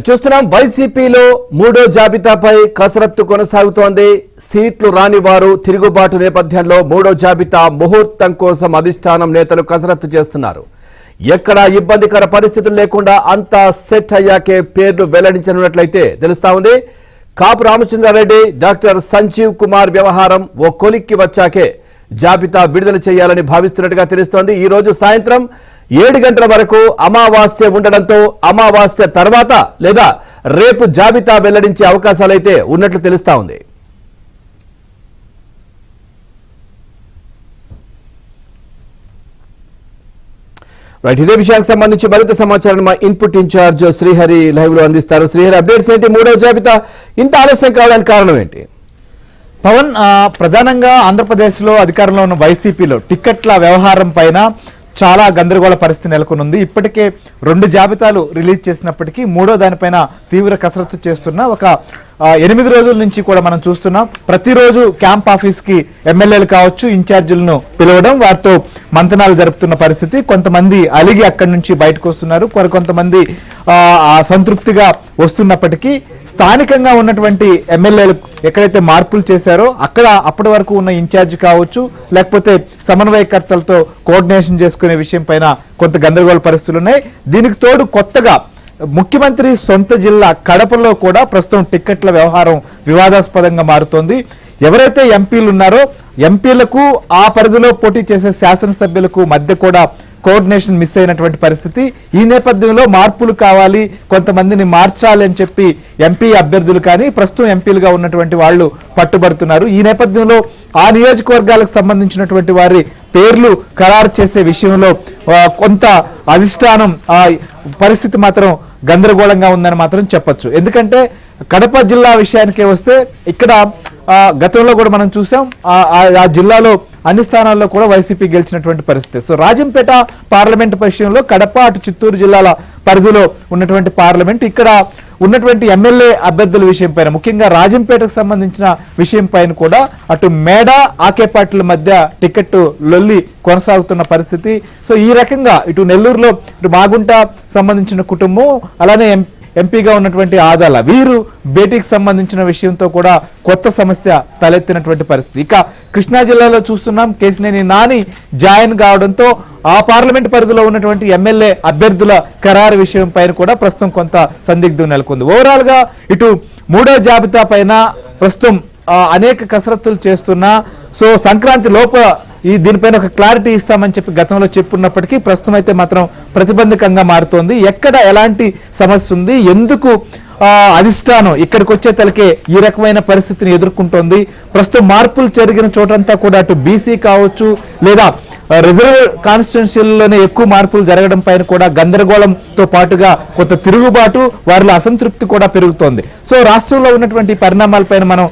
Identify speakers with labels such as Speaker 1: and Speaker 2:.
Speaker 1: చూస్తున్నాం వైసీపీలో మూడో జాబితాపై కసరత్తు కొనసాగుతోంది. సీట్లు రాని వారు తిరుగుబాటు నేపథ్యంలో మూడో జాబితా ముహూర్తం కోసం అధిష్టానం నేతలు కసరత్తు చేస్తున్నారు. ఎక్కడా ఇబ్బందికర పరిస్థితులు లేకుండా అంతా సెట్ అయ్యాకే పేర్లు వెల్లడించనున్నట్లయితే తెలుస్తా ఉంది. కాపు రామచంద్రారెడ్డి, డాక్టర్ సంజీవ్ కుమార్ వ్యవహారం ఓ కొలిక్కి వచ్చాకే జాబితా విడుదల చేయాలని భావిస్తున్నట్టుగా తెలుస్తోంది. ఈ రోజు సాయంత్రం 7 గంటల వరకు అమావాస్య ఉండడంతో అమావాస్య తర్వాత లేదా రేపు జాబితా వెల్లడించే అవకాశాలైతే ఉన్నట్లు తెలుస్తా ఉంది. ఇదే విషయానికి సంబంధించి మరింత సమాచారం మా ఇన్పుట్ ఇన్ఛార్జ్ శ్రీహరి లైవ్ లో అందిస్తారు. శ్రీహరి, అప్డేట్స్ ఏంటి? మూడవ జాబితా ఇంత ఆలస్యం కావడానికి కారణం ఏంటి?
Speaker 2: పవన్, ప్రధానంగా ఆంధ్రప్రదేశ్లో అధికారంలో ఉన్న వైసీపీలో టిక్కెట్ల వ్యవహారం పైన చాలా గందరగోళ పరిస్థితి నెలకొనుంది. ఇప్పటికే 2 జాబితాలు రిలీజ్ చేసినప్పటికీ మూడో దానిపైన తీవ్ర కసరత్తు చేస్తున్న ఒక 8 రోజుల నుంచి కూడా మనం చూస్తున్నాం. ప్రతిరోజు క్యాంప్ ఆఫీస్కి ఎమ్మెల్యేలు కావచ్చు, ఇన్ఛార్జీలను పిలవడం, వారితో మంతనాలు జరుపుతున్న పరిస్థితి. కొంతమంది అలిగి అక్కడి నుంచి బయటకు వస్తున్నారు, కొంతమంది సంతృప్తిగా వస్తున్నప్పటికీ స్థానికంగా ఉన్నటువంటి ఎమ్మెల్యేలు ఎక్కడైతే మార్పులు చేశారో అక్కడ అప్పటి వరకు ఉన్న ఇన్ఛార్జి కావచ్చు, లేకపోతే సమన్వయకర్తలతో కోఆర్డినేషన్ చేసుకునే విషయం పైన కొంత గందరగోళ పరిస్థితులు ఉన్నాయి. దీనికి తోడు కొత్తగా ముఖ్యమంత్రి సొంత జిల్లా కడపలో కూడా ప్రస్తుతం టిక్కెట్ల వ్యవహారం వివాదాస్పదంగా మారుతోంది. ఎవరైతే ఎంపీలు ఉన్నారో ఎంపీలకు ఆ పరిధిలో పోటీ చేసే శాసనసభ్యులకు మధ్య కూడా కోఆర్డినేషన్ మిస్ అయినటువంటి పరిస్థితి. ఈ నేపథ్యంలో మార్పులు కావాలి, కొంతమందిని మార్చాలి అని చెప్పి ఎంపీ అభ్యర్థులు కానీ ప్రస్తుతం ఎంపీలుగా ఉన్నటువంటి వాళ్ళు పట్టుబడుతున్నారు. ఈ నేపథ్యంలో ఆ నియోజకవర్గాలకు సంబంధించినటువంటి వారి పేర్లు ఖరారు చేసే విషయంలో కొంత అధిష్టానం పరిస్థితి మాత్రం గందరగోళంగా ఉందని మాత్రం చెప్పొచ్చు. ఎందుకంటే కడప జిల్లా విషయానికే వస్తే ఇక్కడ గతంలో కూడా మనం చూసాం, ఆ జిల్లాలో అన్ని స్థానాల్లో కూడా వైసీపీ గెలిచినటువంటి పరిస్థితి. సో రాజంపేట పార్లమెంటు విషయంలో కడప, అటు చిత్తూరు జిల్లాల పరిధిలో ఉన్నటువంటి పార్లమెంట్, ఇక్కడ ఉన్నటువంటి ఎమ్మెల్యే అభ్యర్థుల విషయం పైన, ముఖ్యంగా రాజంపేటకు సంబంధించిన విషయం పైన కూడా అటు మేడ, ఆకే పార్టీల మధ్య టికెట్ లొల్లి కొనసాగుతున్న పరిస్థితి. సో ఈ రకంగా ఇటు నెల్లూరులో ఇటు మాగుంట సంబంధించిన కుటుంబం, అలానే ఎంపీగా ఉన్నటువంటి ఆదాల వీరు భేటీకి సంబంధించిన విషయంతో కూడా కొత్త సమస్య తలెత్తినటువంటి పరిస్థితి. ఇక కృష్ణా జిల్లాలో చూస్తున్నాం, కేశినేని నాని జాయిన్ కావడంతో ఆ పార్లమెంట్ పరిధిలో ఉన్నటువంటి ఎమ్మెల్యే అభ్యర్థుల ఖరారు విషయం పైన కూడా ప్రస్తుతం కొంత సందిగ్ధం నెలకొంది. ఓవరాల్ గా ఇటు మూడో జాబితా పైన ప్రస్తుతం అనేక కసరత్తులు చేస్తున్నా, సో సంక్రాంతి లోపల దీనిపైన ఒక క్లారిటీ ఇస్తామని చెప్పి గతంలో చెప్పున్నప్పటికీ ప్రస్తుతం అయితే మాత్రం ప్రతిబంధకంగా మారుతోంది. ఎక్కడ ఎలాంటి సమస్య ఉంది, ఎందుకు అధిష్టానం ఇక్కడికి వచ్చే తలకే ఈ రకమైన పరిస్థితిని ఎదుర్కొంటోంది, ప్రస్తుతం మార్పులు జరిగిన చోటంతా కూడా అటు బీసీ కావచ్చు లేదా రిజర్వ్ కాన్స్టిట్యున్సీలోనే ఎక్కువ మార్పులు జరగడం పైన కూడా గందరగోళంతో పాటుగా కొంత తిరుగుబాటు, వారిలో అసంతృప్తి కూడా పెరుగుతోంది. సో రాష్ట్రంలో ఉన్నటువంటి పరిణామాలపైన మనం